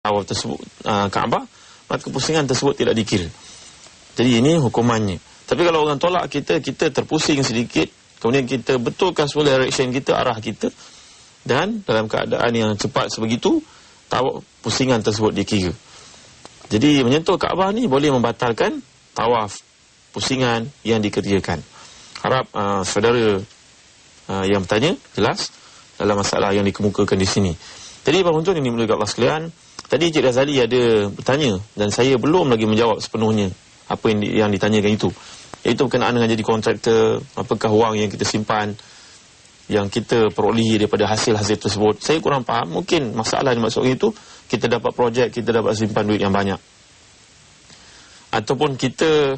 tawaf tersebut Kaabah, maka pusingan tersebut tidak dikira. Jadi ini hukumannya. Tapi kalau orang tolak kita terpusing sedikit, kemudian kita betulkan semua direction kita, arah kita, dan dalam keadaan yang cepat sebegitu, tawaf pusingan tersebut dikira. Jadi menyentuh Kaabah ni boleh membatalkan tawaf pusingan yang dikerjakan. Harap saudara yang bertanya jelas dalam masalah yang dikemukakan di sini. Jadi para penonton ini mulia Allah sekalian, tadi Cik Razali ada bertanya dan saya belum lagi menjawab sepenuhnya apa yang ditanyakan itu. Iaitu berkenaan dengan jadi kontraktor, apakah wang yang kita simpan, yang kita perolehi daripada hasil-hasil tersebut. Saya kurang faham, mungkin masalah yang maksudnya itu kita dapat projek, kita dapat simpan duit yang banyak. Ataupun kita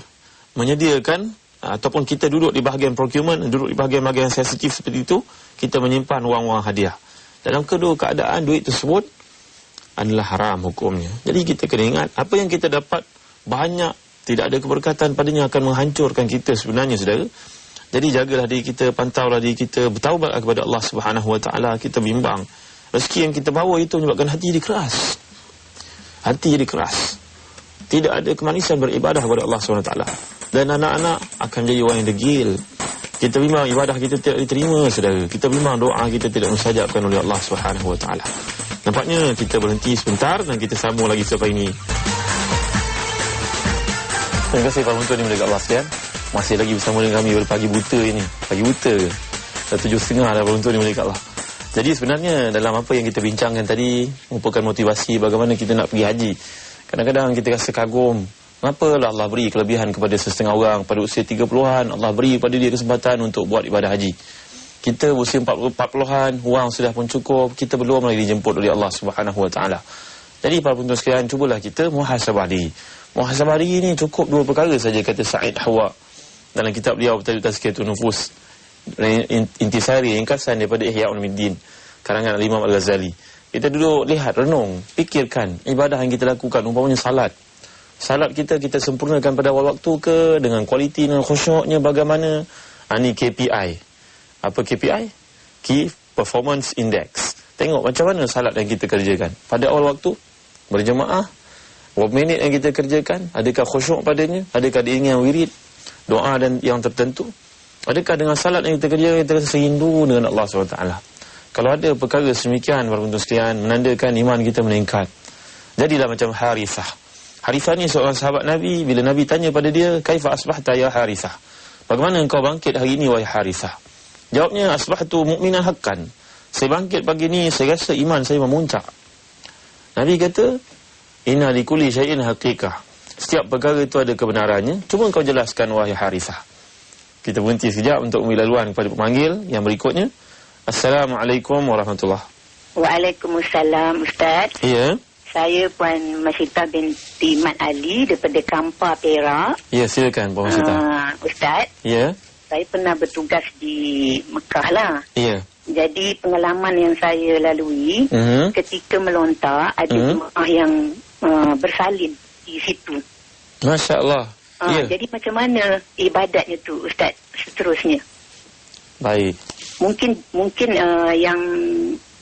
menyediakan, ataupun kita duduk di bahagian procurement, duduk di bahagian-bahagian sensitif seperti itu, kita menyimpan wang-wang hadiah. Dalam kedua keadaan, duit tersebut adalah haram hukumnya. Jadi kita kena ingat, apa yang kita dapat banyak, tidak ada keberkatan padanya, akan menghancurkan kita sebenarnya, saudara. Jadi jagalah diri kita, pantaulah diri kita, bertaubat kepada Allah Subhanahu Wa Taala. Kita bimbang rezeki yang kita bawa itu menyebabkan hati jadi keras. Hati jadi keras. Tidak ada kemanisan beribadah kepada Allah Subhanahu Wa Taala. Dan anak-anak akan menjadi orang yang degil. Kita bimbang ibadah kita tidak diterima, saudara. Kita bimbang doa kita tidak mustajabkan oleh Allah Subhanahu Wa Taala. Nampaknya kita berhenti sebentar dan kita sambung lagi selepas ini. Terima kasih para penonton yang mendekat Allah sekalian. Masih lagi bersama dengan kami pada pagi buta ini. Pagi buta ke? Dah 7.30 dah penonton yang mendekat Allah. Jadi sebenarnya dalam apa yang kita bincangkan tadi merupakan motivasi bagaimana kita nak pergi haji. Kadang-kadang kita rasa kagum. Kenapa Allah beri kelebihan kepada sesetengah orang pada usia 30-an, Allah beri kepada dia kesempatan untuk buat ibadah haji. Kita usia 40-an, wang sudah pun cukup, kita belum lagi dijemput oleh Allah Subhanahu Wa Taala. Jadi para penonton sekalian, cubalah kita muhasabah diri. Muhasabah diri ini cukup dua perkara saja, kata Sa'id Hawa dalam kitab beliau Tazkiyatun Nufus, intisari ringkasan daripada Ihya Ulumuddin karangan Imam Al-Ghazali. Kita duduk lihat, renung, fikirkan ibadah yang kita lakukan, umpamanya salat. Salat kita sempurnakan pada awal waktu ke, dengan kualiti dan khusyuknya bagaimana? Ini KPI. Apa KPI? Key Performance Index. Tengok macam mana salat yang kita kerjakan pada awal waktu, berjemaah, berapa minit yang kita kerjakan, adakah khusyuk padanya, adakah diingat wirid, doa dan yang tertentu, adakah dengan salat yang kita kerjakan kita rasa rindu dengan Allah SWT. Kalau ada perkara semikian para penonton sekalian, menandakan iman kita meningkat. Jadilah macam Harithah. Harithah ni seorang sahabat Nabi. Bila Nabi tanya pada dia, kaifa asbahta ya Harithah, bagaimana engkau bangkit hari ini wahai Harithah? Jawabnya, asbahtu mu'minan haqqan, saya bangkit pagi ni saya rasa iman saya memuncak. Nabi kata, inna likulli syai'in haqiqah, setiap perkara itu ada kebenarannya, cuba engkau jelaskan wahai Harithah. Kita berhenti sekejap untuk memberi laluan kepada pemanggil yang berikutnya. Assalamualaikum warahmatullahi. Waalaikumsalam Ustaz. Ya. Saya Puan Masita binti Mat Ali daripada Kampar, Perak. Ya, silakan Puan Masita. Ustaz. Ya. Saya pernah bertugas di Mekah lah. Ya. Jadi pengalaman yang saya lalui, ketika melontar ada jemaah yang bersalin di situ. Masya Allah. Ya. Jadi macam mana ibadatnya tu Ustaz seterusnya? Baik. Mungkin yang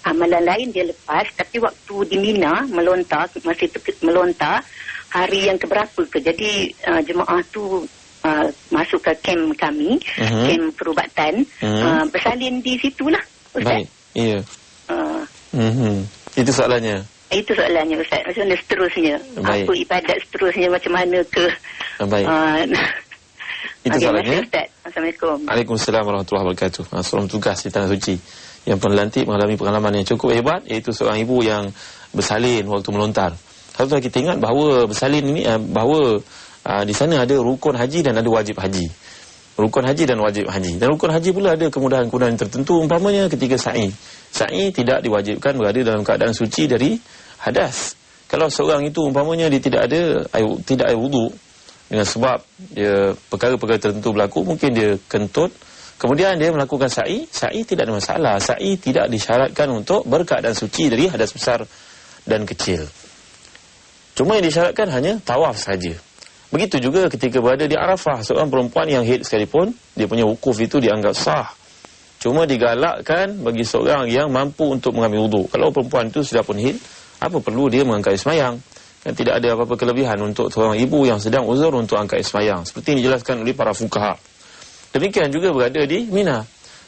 amalan lain dia lepas, tapi waktu di Mina melontar, masih melontar hari yang keberapa ke, jadi jemaah tu masuk ke kem kami, kem perubatan, bersalin di situlah Ustaz. Baik, iya. Itu soalannya. Itu soalannya Ustaz, macam mana seterusnya? Baik. Apa ibadat seterusnya, macam mana ke? Baik. Itu soalannya. Ustaz. Assalamualaikum. Waalaikumsalam warahmatullahi wabarakatuh. Seorang tugas di Tanah Suci yang pelantik mengalami pengalaman yang cukup hebat, iaitu seorang ibu yang bersalin waktu melontar. Kalau kita ingat bahawa bersalin ini, bahawa di sana ada rukun haji dan ada wajib haji. Rukun haji dan wajib haji. Dan rukun haji pula ada kemudahan-kemudahan tertentu, umpamanya ketika sa'i. Sa'i tidak diwajibkan berada dalam keadaan suci dari hadas. Kalau seorang itu umpamanya dia tidak ada air wudu, dengan sebab dia perkara-perkara tertentu berlaku, mungkin dia kentut, kemudian dia melakukan sa'i tidak ada masalah. Sa'i tidak disyaratkan untuk berkeadaan suci dari hadas besar dan kecil. Cuma yang disyaratkan hanya tawaf saja. Begitu juga ketika berada di Arafah, seorang perempuan yang haid sekalipun, dia punya wukuf itu dianggap sah. Cuma digalakkan bagi seorang yang mampu untuk mengambil wudu. Kalau perempuan itu sudah pun haid apa perlu dia mengangkat sembahyang? Kan tidak ada apa-apa kelebihan untuk seorang ibu yang sedang uzur untuk angkat sembahyang. Seperti yang dijelaskan oleh para fuqaha. Demikian juga berada di Mina.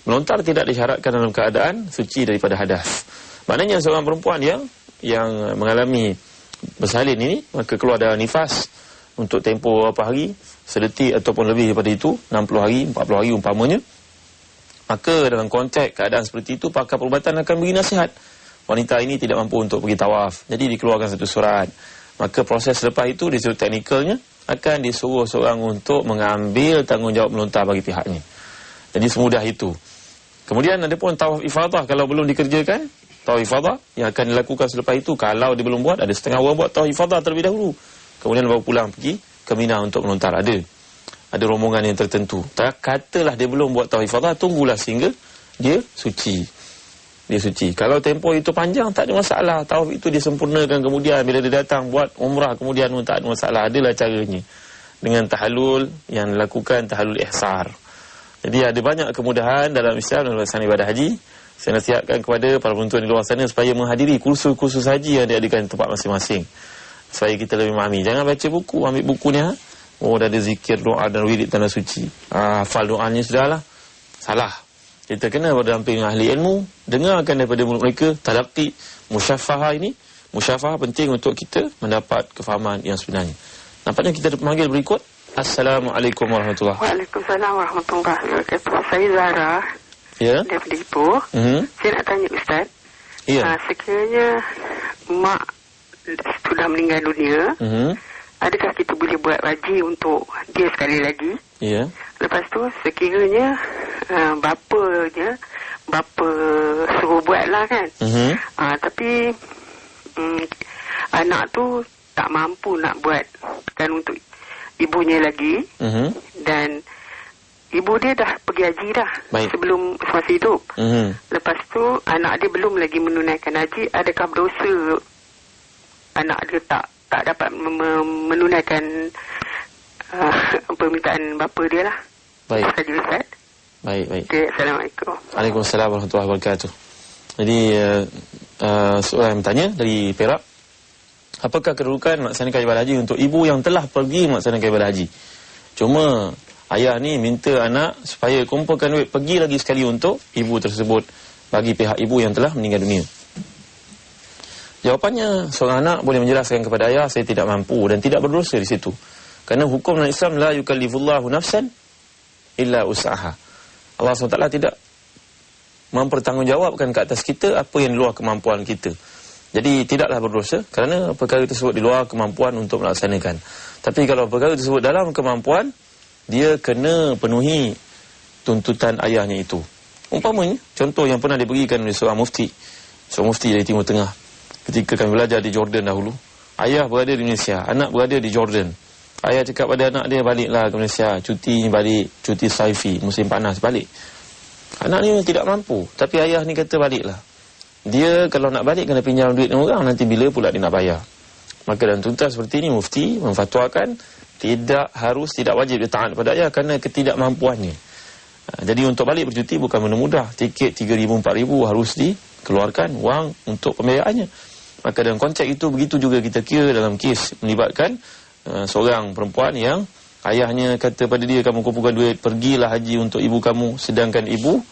Melontar tidak disyaratkan dalam keadaan suci daripada hadas. Maknanya seorang perempuan yang mengalami bersalin ini, maka keluar darah nifas untuk tempoh berapa hari, sedetik ataupun lebih daripada itu, 60 hari, 40 hari umpamanya, maka dalam konteks keadaan seperti itu, pakar perubatan akan beri nasihat. Wanita ini tidak mampu untuk pergi tawaf, jadi dikeluarkan satu surat. Maka proses selepas itu, disuruh teknikalnya, akan disuruh seorang untuk mengambil tanggungjawab melontar bagi pihaknya. Jadi semudah itu. Kemudian ada pun tawaf ifadah kalau belum dikerjakan, tawaf ifadah yang akan dilakukan selepas itu, kalau dia belum buat, ada setengah orang buat tawaf ifadah terlebih dahulu. Kemudian baru pulang pergi ke Mina untuk melontar. Ada rombongan yang tertentu. Katalah dia belum buat tawaf ifadah, tunggulah sehingga dia suci. Dia suci. Kalau tempoh itu panjang, tak ada masalah. Tawaf itu disempurnakan kemudian bila dia datang buat umrah kemudian pun tak ada masalah. Adalah caranya. Dengan tahallul yang dilakukan tahallul ihsar. Jadi ada banyak kemudahan dalam Islam dalam melaksanakan ibadah haji. Saya nasihatkan kepada para penonton di luar sana supaya menghadiri kursus-kursus haji yang diadakan di tempat masing-masing. Supaya kita lebih memahami. Jangan baca buku, ambil bukunya. Oh, dah ada zikir, doa dan wirid tanah suci. Hafal doanya sudahlah. Salah. Kita kena berdamping dengan ahli ilmu, dengarkan daripada mulut mereka, talaqi, musyafahah ini. Musyafahah penting untuk kita mendapat kefahaman yang sebenarnya. Nampaknya kita ada pemanggil berikut. Assalamualaikum warahmatullahi wabarakatuh. Waalaikumsalam warahmatullahi wabarakatuh. Saya Zara. Ya. Daripada Ipoh. Saya nak tanya Ustaz. Ya. Sekiranya mak sudah meninggal dunia, adakah kita boleh buat haji untuk dia sekali lagi? Ya. Lepas tu sekiranya bapa suruh buat lah kan. Tapi anak tu tak mampu nak buat kan untuk ibunya lagi. Dan ibu dia dah pergi haji dah. Baik. Sebelum semasa hidup. Lepas tu anak dia belum lagi menunaikan haji. Adakah berdosa anak dia tak dapat menunaikan permintaan bapa dia lah? Baik. Saja Ustaz. Baik. Okay, Assalamualaikum. Waalaikumsalam warahmatullahi wabarakatuh. Jadi soalan yang bertanya dari Perak, apakah kedudukan melaksanakan ibadah haji untuk ibu yang telah pergi melaksanakan ibadah haji? Cuma ayah ni minta anak supaya kumpulkan duit pergi lagi sekali untuk ibu tersebut bagi pihak ibu yang telah meninggal dunia. Jawapannya, seorang anak boleh menjelaskan kepada ayah, saya tidak mampu dan tidak berdosa di situ. Kerana hukum dalam Islam, la yukallifullahu nafsan illa usaha. Allah SWT tidak mempertanggungjawabkan ke atas kita apa yang di luar kemampuan kita. Jadi tidaklah berdosa kerana perkara tersebut di luar kemampuan untuk melaksanakan. Tapi kalau perkara tersebut dalam kemampuan, dia kena penuhi tuntutan ayahnya itu. Umpamanya, contoh yang pernah diberikan oleh seorang mufti dari Timur Tengah. Ketika kami belajar di Jordan dahulu, ayah berada di Malaysia, anak berada di Jordan. Ayah cakap pada anak dia, baliklah ke Malaysia, cuti saifi, musim panas, balik. Anak ni tidak mampu, tapi ayah ni kata baliklah. Dia kalau nak balik kena pinjam duit orang, nanti bila pula dia nak bayar. Maka dalam tuntutan seperti ini, mufti memfatwakan tidak wajib dia taat pada ayah kerana ketidakmampuannya. Jadi untuk balik bercuti bukan benda mudah. Tiket 3,000, 4,000 harus dikeluarkan wang untuk pembayarannya. Maka dalam konteks itu, begitu juga kita kira dalam kes melibatkan seorang perempuan yang ayahnya kata pada dia, kamu kumpulkan duit, pergilah haji untuk ibu kamu. Sedangkan ibu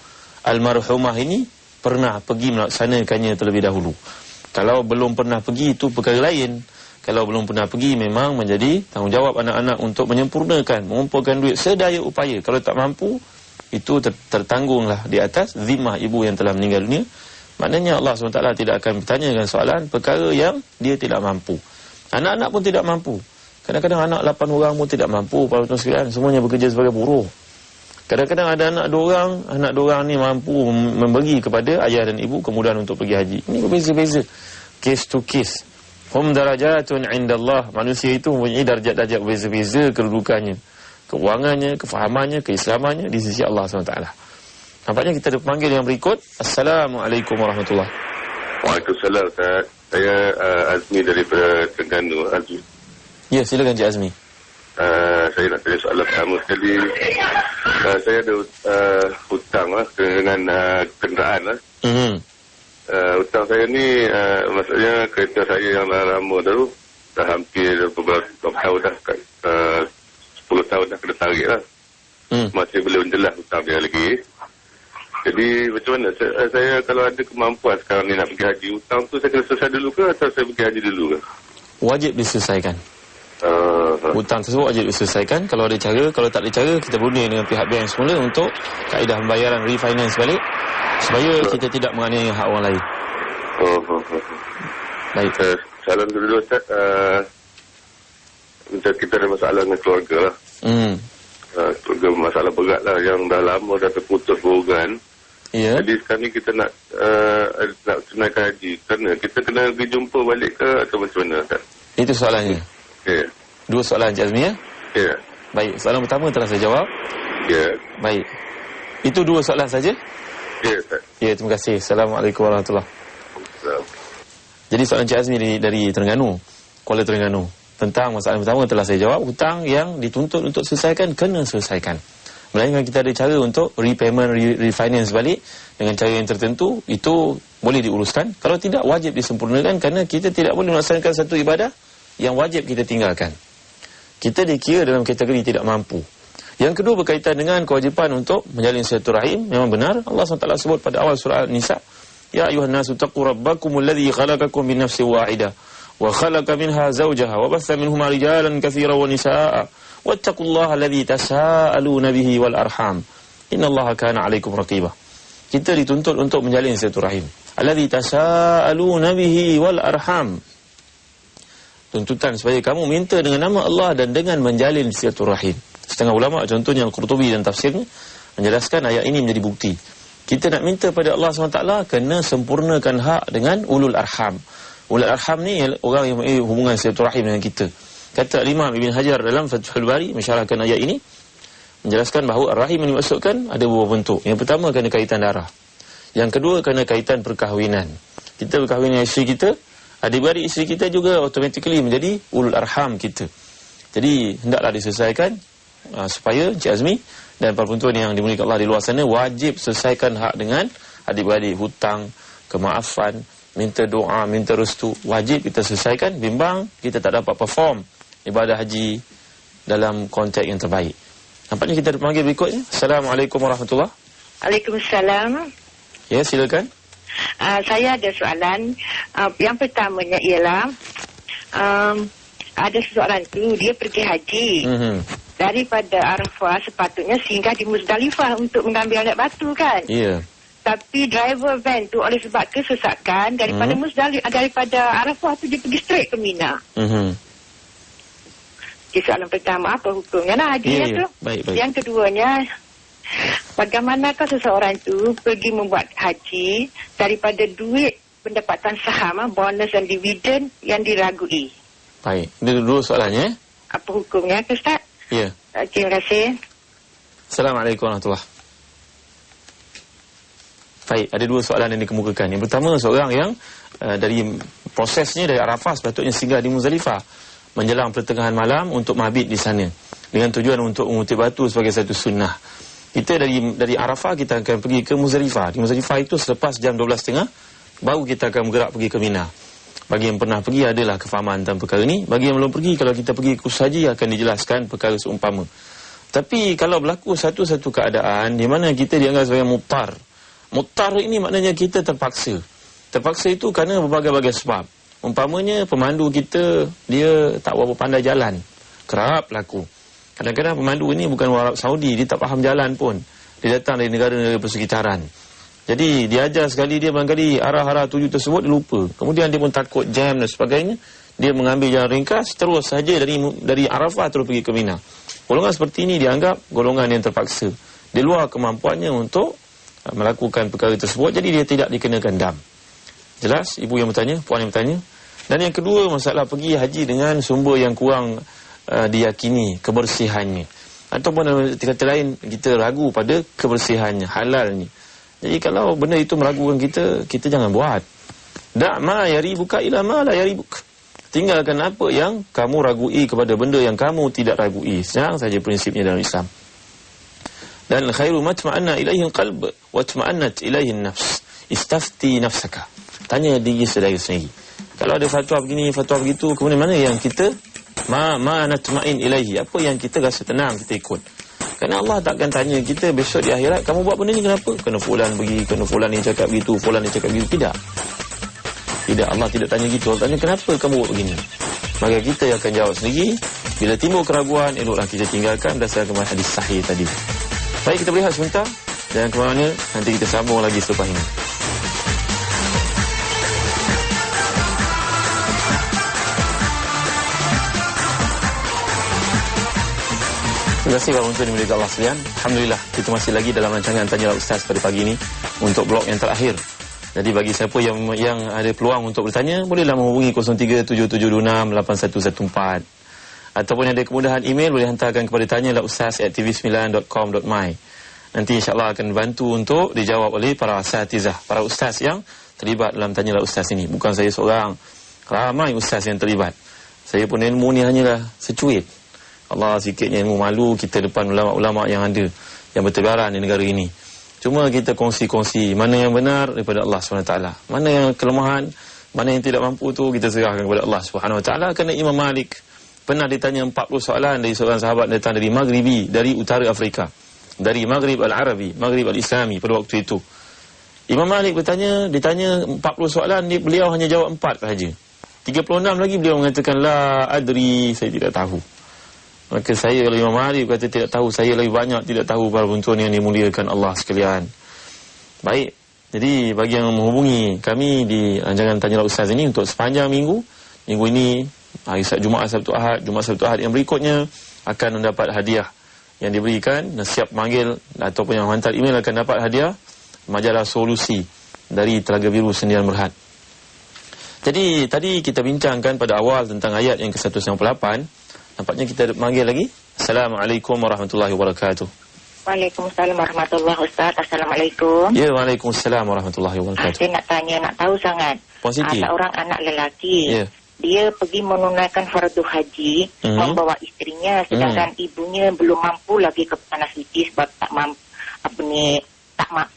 almarhumah ini pernah pergi melaksanakannya terlebih dahulu. Kalau belum pernah pergi, itu perkara lain. Kalau belum pernah pergi, memang menjadi tanggungjawab anak-anak untuk menyempurnakan, mengumpulkan duit sedaya upaya. Kalau tak mampu, itu tertanggunglah di atas zimmah ibu yang telah meninggal dunia. Maknanya Allah SWT tidak akan bertanya dengan soalan perkara yang dia tidak mampu. Anak-anak pun tidak mampu. Kadang-kadang anak 8 orang pun tidak mampu, para tuan sekalian, semuanya bekerja sebagai buruh. Kadang-kadang ada anak 2 orang ni mampu memberi kepada ayah dan ibu kemudahan untuk pergi haji. Ini berbeza-beza. Case to case. Hum darajatun indallah. Manusia itu mempunyai darjat-darjat berbeza-beza kedudukannya, keuangannya, kefahamannya, keislamannya di sisi Allah SWT. Nampaknya kita ada pemanggil yang berikut. Assalamualaikum warahmatullahi wabarakatuh. Waalaikumsalam Ustaz. Saya Azmi daripada Terengganu. Azmi. Ya, silakan Cik Azmi. Saya nak tanya soalan pertama sekali. Saya ada hutang dengan kenderaan lah. hutang saya ni maksudnya kereta saya yang dah lama tu dah hampir beberapa tahun dah, 10 tahun dah kena tarik lah. Masih belum jelas hutang dia lagi. Jadi macam mana saya kalau ada kemampuan sekarang ni nak pergi haji, hutang tu saya kena selesai dulu ke atau saya pergi haji dulu ke? Wajib diselesaikan. Hutang tersebut wajib diselesaikan. Kalau ada cara, kalau tak ada cara, kita berunding dengan pihak bank semula untuk kaedah pembayaran refinance balik supaya kita tidak menganiaya hak orang lain. Baik. Salam dulu Ustaz. Macam kita ada masalah dengan keluarga lah. Keluarga masalah berat lah yang dah lama dah terputus hubungan. Ya. Jadi sekarang ni kita nak tunaikan haji. Kerana kita kena pergi jumpa balik ke atau macam mana Ustaz? Itu soalannya. Ya. Dua soalan Encik Azmi ya? Ya. Baik, soalan pertama telah saya jawab. Ya. Baik. Itu dua soalan saja? Ya Ustaz. Ya, terima kasih. Assalamualaikum warahmatullahi wabarakatuh. Jadi soalan Encik Azmi dari Terengganu, Kuala Terengganu. Tentang masalah pertama telah saya jawab. Hutang yang dituntut untuk selesaikan, kena selesaikan. Melainkan kita ada cara untuk repayment, refinance balik dengan cara yang tertentu, itu boleh diuruskan. Kalau tidak, wajib disempurnakan kerana kita tidak boleh melaksanakan satu ibadah yang wajib kita tinggalkan. Kita dikira dalam kategori tidak mampu. Yang kedua berkaitan dengan kewajipan untuk menjalin silaturahim. Memang benar Allah SWT sebut pada awal surah An-Nisa, ya ayuhan nasu taqu rabbakumul ladzi khalaqakum min nafsin wahidah wa khalaqa minha zawjaha wa batha minhuma rijalan katsiran wa nisaa wattaqullaha alladzi tasaaluna bihi wal arham innallaha kana 'alaikum raqiba. Kita dituntut untuk menjalin silaturahim. Alladzi tasaaluna bihi wal arham. Tuntutan supaya kamu minta dengan nama Allah dan dengan menjalin silaturahim. Setengah ulama contohnya Al-Qurtubi dan tafsirnya menjelaskan ayat ini menjadi bukti. Kita nak minta pada Allah SWT kena sempurnakan hak dengan ulul arham. Ulul arham ni orang yang mempunyai hubungan silaturahim dengan kita. Kata Imam Ibn Hajar dalam Fathul Bari mensyarahkan ayat ini, menjelaskan bahawa rahim yang dimaksudkan ada beberapa bentuk. Yang pertama kerana kaitan darah. Yang kedua kerana kaitan perkahwinan. Kita berkahwin dengan isteri kita, adik-beradik isteri kita juga automatically menjadi ulul arham kita. Jadi hendaklah diselesaikan supaya Encik Azmi dan para penonton yang dimuliakan Allah di luar sana wajib selesaikan hak dengan adik-beradik, hutang, kemaafan, minta doa, minta restu, wajib kita selesaikan. Bimbang kita tak dapat perform ibadah haji dalam konteks yang terbaik. Nampaknya kita ada pemanggil berikutnya. Assalamualaikum warahmatullahi wabarakatuh. Waalaikumsalam. Ya, silakan. Saya ada soalan. Yang pertamanya ialah ada seseorang tu dia pergi haji. Daripada Arafah sepatutnya singgah di Muzdalifah untuk mengambil alat batu kan? Ya. Tapi driver van tu oleh sebab kesesakan daripada daripada Arafah tu dia pergi straight ke Mina. Okay, soalan pertama, apa hukumnya lah haji tu? Baik. Yang keduanya, bagaimanakah seseorang tu pergi membuat haji daripada duit pendapatan saham, bonus dan dividen yang diragui? Baik, itu dua soalannya. Apa hukumnya, Ustaz? Ya. Terima kasih. Assalamualaikum warahmatullahi wabarakatuh. Baik, ada dua soalan yang dikemukakan. Yang pertama, seorang yang dari prosesnya dari Arafah sepatutnya singgah di Muzdalifah menjelang pertengahan malam untuk mabit di sana dengan tujuan untuk mengutip batu sebagai satu sunnah. Kita dari Arafah kita akan pergi ke Muzdalifah. Di Muzdalifah itu selepas jam 12.30 baru kita akan bergerak pergi ke Mina. Bagi yang pernah pergi adalah kefahaman tentang perkara ini. Bagi yang belum pergi, kalau kita pergi khusus haji akan dijelaskan perkara seumpama. Tapi kalau berlaku satu-satu keadaan di mana kita dianggap sebagai muttar. Muttar ini maknanya kita terpaksa. Terpaksa itu kerana berbagai-bagai sebab. Umpamanya pemandu kita dia tak berapa pandai jalan. Kerap berlaku. Kadang-kadang pemandu ini bukan orang Arab Saudi, dia tak faham jalan pun. Dia datang dari negara-negara persekitaran. Jadi dia ajar sekali dia barangkali arah-arah tuju tersebut dia lupa. Kemudian dia pun takut jam dan sebagainya. Dia mengambil jalan ringkas terus saja dari Arafah terus pergi ke Mina. Golongan seperti ini dianggap golongan yang terpaksa. Di luar kemampuannya untuk melakukan perkara tersebut, jadi dia tidak dikenakan dam. Jelas ibu yang bertanya, puan yang bertanya. Dan yang kedua, masalah pergi haji dengan sumber yang kurang diyakini kebersihannya. Ataupun kata lain, kita ragu pada kebersihannya, halalnya. Jadi kalau benda itu meragukan kita jangan buat. Da' ma yaribuka ila ma la yaribuk. Tinggalkan apa yang kamu ragui kepada benda yang kamu tidak ragui. Senang saja prinsipnya dalam Islam. Dan khairu matma'anna ilaihi al-qalb wa tma'annat ilaihi an-nafs. Istafti nafsaka. Tanya diri saudara sendiri. Kalau ada fatwa begini, fatwa begitu, kemudian mana yang kita ma natma'in ilaihi, apa yang kita rasa tenang kita ikut. Kerana Allah takkan tanya kita besok di akhirat, kamu buat benda ni kenapa? Kena fulan pergi, kena fulan ni cakap begitu, fulan ni cakap begitu. Tidak, Allah tidak tanya gitu. Allah tanya kenapa kamu buat begini. Maka kita yang akan jawab sendiri. Bila timbul keraguan, eloklah kita tinggalkan berdasarkan hadis sahih tadi. Baik, kita berehat sebentar. Jangan ke mana, nanti kita sambung lagi selepas ini. Terima kasih para penonton dimiliki Allah sekalian. Alhamdulillah, kita masih lagi dalam rancangan Tanyalah Ustaz pada pagi ini untuk blok yang terakhir. Jadi bagi siapa yang ada peluang untuk bertanya, bolehlah menghubungi 0377268114. Ataupun ada kemudahan email, boleh hantarkan kepada tanyalahustaz@tv9.com.my. Nanti insya-Allah akan dibantu untuk dijawab oleh para asatizah, para ustaz yang terlibat dalam Tanyalah Ustaz ini. Bukan saya seorang, ramai ustaz yang terlibat. Saya pun ilmu ni hanyalah secuit. Allah sikitnya ilmu malu kita depan ulama-ulama yang ada, yang bertebaran di negara ini. Cuma kita kongsi-kongsi mana yang benar daripada Allah SWT. Mana yang kelemahan, mana yang tidak mampu tu kita serahkan kepada Allah SWT. Kerana Imam Malik pernah ditanya 40 soalan dari seorang sahabat datang dari Maghribi, dari utara Afrika, dari Maghrib Al-Arabi, Maghrib Al-Islami pada waktu itu. Imam Malik ditanya 40 soalan, beliau hanya jawab 4 sahaja. 36 lagi beliau mengatakan la adri, saya tidak tahu. Maka saya, kalau Imam Malik kata tidak tahu, saya lebih banyak tidak tahu para penonton yang dimuliakan Allah sekalian. Baik, jadi bagi yang menghubungi kami di rancangan Tanyalah Ustaz ini untuk sepanjang minggu ini, hari Jumaat, Sabtu, Ahad, Jumaat, Sabtu, Ahad yang berikutnya akan mendapat hadiah yang diberikan. Siap manggil ataupun yang hantar email akan dapat hadiah majalah Solusi dari Telaga Biru Sendian Berhad. Jadi tadi kita bincangkan pada awal tentang ayat yang ke-198. Nampaknya kita manggil lagi. Assalamualaikum warahmatullahi wabarakatuh. Waalaikumsalam warahmatullahi wabarakatuh. Assalamualaikum. Ya, waalaikumsalam warahmatullahi wabarakatuh. Saya nak tanya, nak tahu sangat. Seorang anak lelaki, dia pergi menunaikan fardu haji, membawa istrinya, sedangkan ibunya belum mampu lagi ke tanah suci sebab tak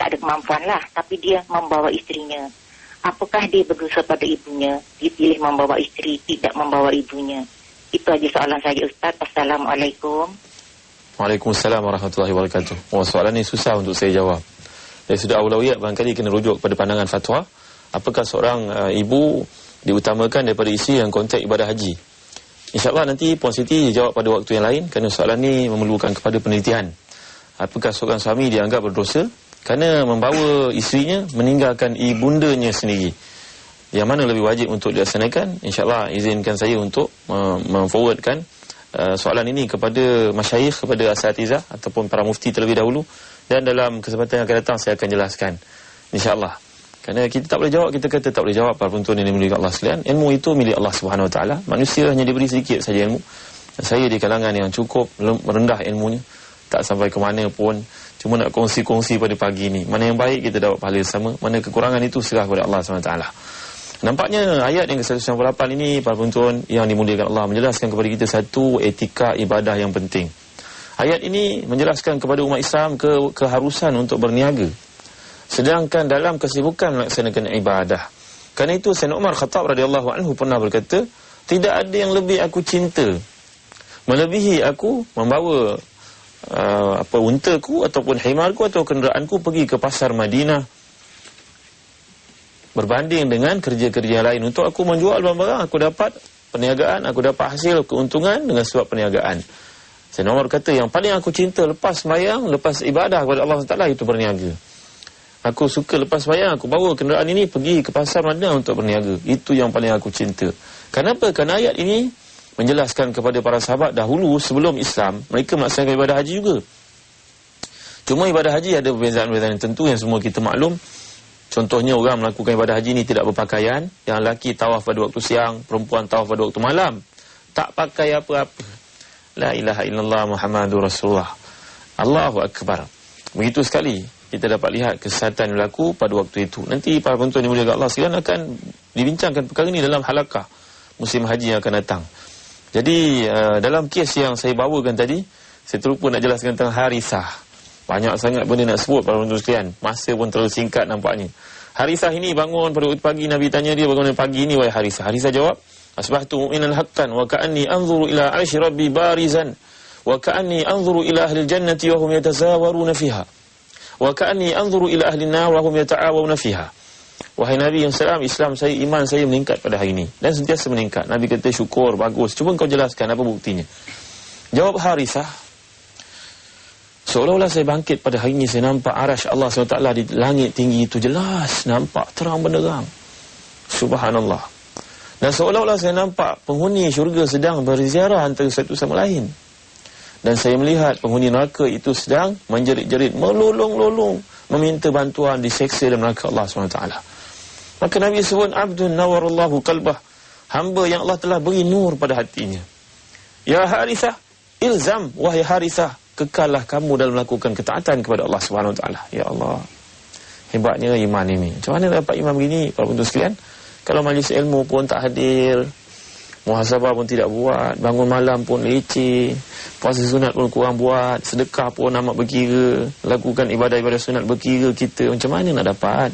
ada kemampuan lah, tapi dia membawa istrinya. Apakah dia berdosa pada ibunya? Dia pilih membawa istri, tidak membawa ibunya. Itu aja soalan saya, Ustaz. Assalamualaikum. Waalaikumsalam warahmatullahi wabarakatuh. Soalan ini susah untuk saya jawab. Dari sudut aulawiyat barangkali kena rujuk kepada pandangan fatwa. Apakah seorang ibu diutamakan daripada isteri yang konteks ibadah haji? InsyaAllah nanti Puan Siti jawab pada waktu yang lain, kerana soalan ini memerlukan kepada penelitian. Apakah seorang suami dianggap berdosa kerana membawa isterinya meninggalkan ibundanya sendiri? Yang mana lebih wajib untuk dilaksanakan? InsyaAllah izinkan saya untuk memforwardkan soalan ini kepada masyayikh, kepada asatizah ataupun para mufti terlebih dahulu, dan dalam kesempatan yang akan datang saya akan jelaskan, InsyaAllah. Kerana kita tak boleh jawab, kita kata tak boleh jawab para penonton yang dimiliki Allah sekalian. Ilmu itu milik Allah Subhanahu Wa Taala. Manusia hanya diberi sedikit saja ilmu. Saya di kalangan yang cukup rendah ilmunya, tak sampai ke mana pun. Cuma nak kongsi-kongsi pada pagi ini. Mana yang baik kita dapat pahala sama, mana kekurangan itu serah kepada Allah Subhanahu Wa Taala. Nampaknya ayat yang ke-198 ini para penonton yang dimuliakan Allah menjelaskan kepada kita satu etika ibadah yang penting. Ayat ini menjelaskan kepada umat Islam keharusan untuk berniaga. Sedangkan dalam kesibukan melaksanakan ibadah. Kerana itu Sayyidina Umar Khattab radhiyallahu anhu pernah berkata, tidak ada yang lebih aku cinta melebihi aku membawa untaku ataupun himarku atau kenderaanku pergi ke pasar Madinah berbanding dengan kerja-kerja lain untuk aku menjual barang-barang, aku dapat perniagaan, aku dapat hasil keuntungan dengan sebab perniagaan. Sayyidina Umar kata yang paling aku cinta lepas sembahyang, lepas ibadah kepada Allah SWT itu berniaga. Aku suka lepas sembahyang aku bawa kenderaan ini pergi ke pasar Madinah untuk berniaga. Itu yang paling aku cinta. Kenapa? Kerana ayat ini menjelaskan kepada para sahabat dahulu sebelum Islam, mereka melaksanakan ibadah haji juga. Cuma ibadah haji ada perbezaan-perbezaan tentu yang semua kita maklum. Contohnya orang melakukan ibadah haji ini tidak berpakaian. Yang lelaki tawaf pada waktu siang, perempuan tawaf pada waktu malam. Tak pakai apa-apa. La ilaha illallah Muhammadur Rasulullah. Allahu Akbar. Begitu sekali kita dapat lihat kesesatan berlaku pada waktu itu. Nanti para penonton yang dimuliakan Allah sekalian akan dibincangkan perkara ini dalam halaqah musim haji yang akan datang. Jadi dalam kes yang saya bawakan tadi, saya terlupa nak jelaskan tentang Harithah. Banyak sangat benda nak sebut para penonton sekalian. Masa pun terlalu singkat nampaknya. Harisah ini bangun pada waktu pagi, Nabi tanya dia, bangun pagi ini wahai Harisah. Harisah jawab, asbahtu mu'minan haqqan wa ka'anni anzuru ila 'arsy rabbi barizan wa ka'anni anzuru ila ahli al-jannati wa hum yatazawaruna fiha wa ka'anni anzuru ila ahli an-nar wa hum yata'awuna fiha. Wahai Nabi yang salam, Islam saya, iman saya meningkat pada hari ini dan sentiasa meningkat. Nabi kata, syukur, bagus. Cuba kau jelaskan apa buktinya. Jawab Harisah, seolah-olah saya bangkit pada hari ini, saya nampak arasy Allah SWT di langit tinggi itu jelas, nampak terang benderang. Subhanallah. Dan seolah-olah saya nampak penghuni syurga sedang berziarah antara satu sama lain. Dan saya melihat penghuni neraka itu sedang menjerit-jerit, melolong-lolong, meminta bantuan, diseksa dalam neraka Allah SWT. Maka Nabi sebut, abdun nawarallahu qalbah, hamba yang Allah telah beri nur pada hatinya. Ya Harisah, ilzam, wahai Harisah, kekallah kamu dalam melakukan ketaatan kepada Allah SWT. Ya Allah, hebatnya iman ini. Macam mana dapat iman begini, para penonton sekalian? Kalau majlis ilmu pun tak hadir, muhasabah pun tidak buat, bangun malam pun leceh, puasa sunat pun kurang buat, sedekah pun amat berkira, lakukan ibadah-ibadah sunat berkira kita, macam mana nak dapat?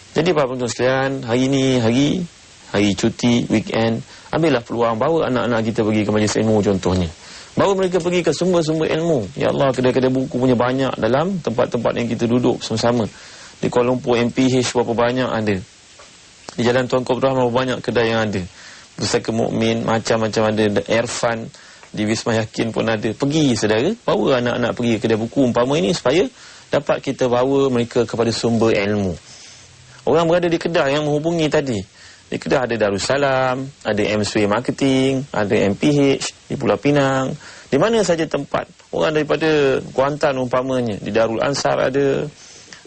Jadi para penonton sekalian, hari ini hari cuti, weekend, ambillah peluang, bawa anak-anak kita pergi ke majlis ilmu contohnya. Bawa mereka pergi ke sumber-sumber ilmu. Ya Allah, kedai-kedai buku punya banyak dalam tempat-tempat yang kita duduk sama-sama. Di Kuala Lumpur, MPH berapa banyak ada. Di Jalan Tuanku Abdul Rahman berapa banyak kedai yang ada. Pusaka Mukmin macam-macam ada. Irfan di Wisma Yakin pun ada. Pergi saudara, bawa anak-anak pergi ke kedai buku umpama ini supaya dapat kita bawa mereka kepada sumber ilmu. Orang berada di Kedah yang menghubungi tadi, di Kedah ada Darussalam, ada MSW Marketing, ada MPH di Pulau Pinang, di mana saja tempat. Orang daripada Kuantan umpamanya, di Darul Ansar ada,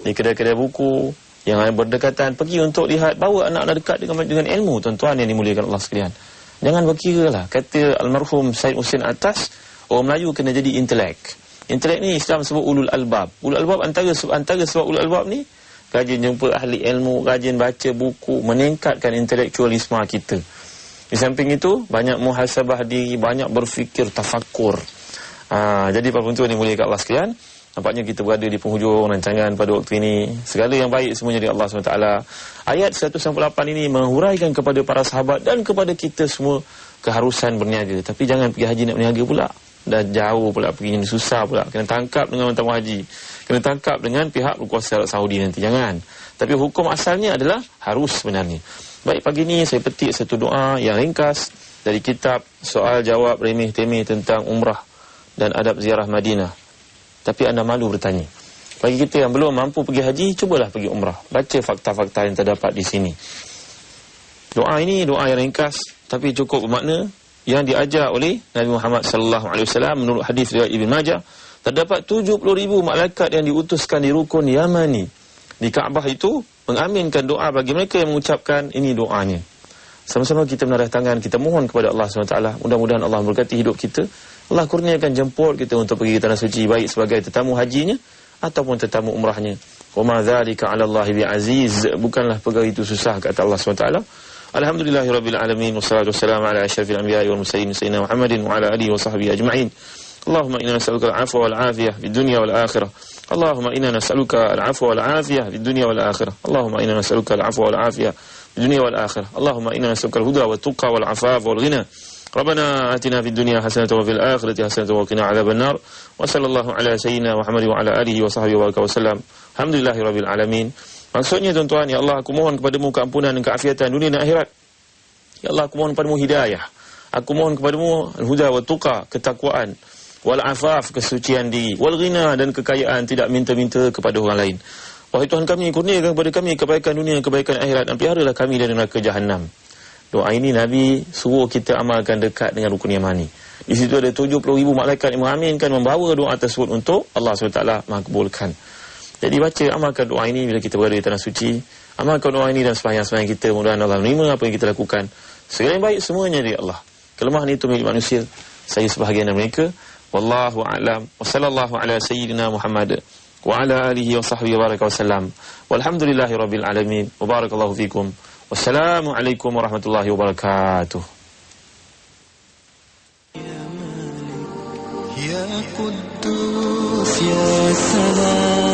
di kedai-kedai buku yang berdekatan, pergi untuk lihat, bawa anak-anak dekat dengan ilmu, tuan-tuan yang dimuliakan Allah sekalian. Jangan berkira lah, kata almarhum Syed Husin Atas, orang Melayu kena jadi intelek. Intelek ni Islam sebut ulul albab. Ulul albab antara sebab ulul albab ni, rajin jumpa ahli ilmu, rajin baca buku, meningkatkan intelektualisme kita. Di samping itu, banyak muhasabah diri, banyak berfikir, tafakur. Jadi para penonton yang mulia kat Allah sekalian, nampaknya kita berada di penghujung rancangan pada waktu ini. Segala yang baik semuanya dari Allah SWT. Ayat 198 ini menghuraikan kepada para sahabat dan kepada kita semua keharusan berniaga. Tapi jangan pergi haji nak berniaga pula. Dah jauh pula pergi, susah pula. Kena tangkap dengan tamu haji, kena tangkap dengan pihak berkuasa Arab Saudi nanti. Jangan. Tapi hukum asalnya adalah harus sebenarnya. Baik, pagi ini saya petik satu doa yang ringkas dari kitab soal jawab remeh temeh tentang umrah dan adab ziarah Madinah. Tapi anda malu bertanya. Bagi kita yang belum mampu pergi haji, cubalah pergi umrah. Baca fakta-fakta yang terdapat di sini. Doa ini doa yang ringkas tapi cukup bermakna, yang diajar oleh Nabi Muhammad sallallahu alaihi wasallam menurut hadis riwayat Ibn Majah. Terdapat 70,000 malaikat yang diutuskan di rukun Yamani di Kaabah itu mengaminkan doa bagi mereka yang mengucapkan ini doanya. Sama-sama kita menadah tangan, kita mohon kepada Allah SWT. Mudah-mudahan Allah memberkati hidup kita. Allah kurniakan jemput kita untuk pergi ke tanah suci, baik sebagai tetamu hajinya ataupun tetamu umrahnya. Wa ma dzalika 'ala Allahi bi'aziz. Bukanlah perkara itu susah, kata Allah SWT. Alhamdulillahirabbil alamin, wassalatu wassalamu ala asyrafil anbiya'i wal mursalin sayyidina Muhammadin wa ala alihi wa sahbihi ajma'in. Allahumma inna nas'aluka al-'afwa wal 'afiyah fid dunya wal akhirah. Allahumma inna nas'aluka al-'afwa wal 'afiyah fid dunya wal akhirah. Allahumma inna nas'aluka al-'afwa wal 'afiyah fid dunya wal akhirah. Allahumma inna nas'aluka al-huda wat tuqa wal 'afafa wal ghina. Rabbana atina fid dunya hasanatan wa fil akhirati hasanatan wa qina 'adzaban nar. Wa sallallahu ala sayyidina Muhammadin wa ala alihi wa sahbihi wa sallam. Alhamdulillahirabbil alamin. Maksudnya tuan-tuan, ya Allah, aku mohon kepadamu keampunan dan keafiatan dunia dan akhirat. Ya Allah, aku mohon kepadamu hidayah. Aku mohon kepadamu al-huda wa tuqa, ketakwaan, wal afaf, kesucian diri, wal ghina, dan kekayaan, tidak minta-minta kepada orang lain. Wahai Tuhan kami, kurniakan kepada kami kebaikan dunia, kebaikan akhirat, dan peliharalah kami dari neraka jahanam. Doa ini Nabi suruh kita amalkan dekat dengan rukun Yamani. Di situ ada 70,000 malaikat yang mengaminkan, membawa doa tersebut untuk Allah SWT makbulkan. Jadi baca, amalkan doa ini bila kita berada di tanah suci. Amalkan doa ini dan sembahyang-sembahyang kita. Mudah-mudahan Allah menerima apa yang kita lakukan. Segala yang baik semuanya dari Allah. Kelemahan itu milik manusia. Saya sebahagian dari mereka. Wallahu a'lam. Wa sallallahu ala sayyidina Muhammad wa ala alihi wa sahbihi wa baraka wa sallam. Walhamdulillahi rabbil alamin. Wa barakallahu fikum. Wassalamualaikum warahmatullahi wabarakatuh. Ya Quddus ya Salam.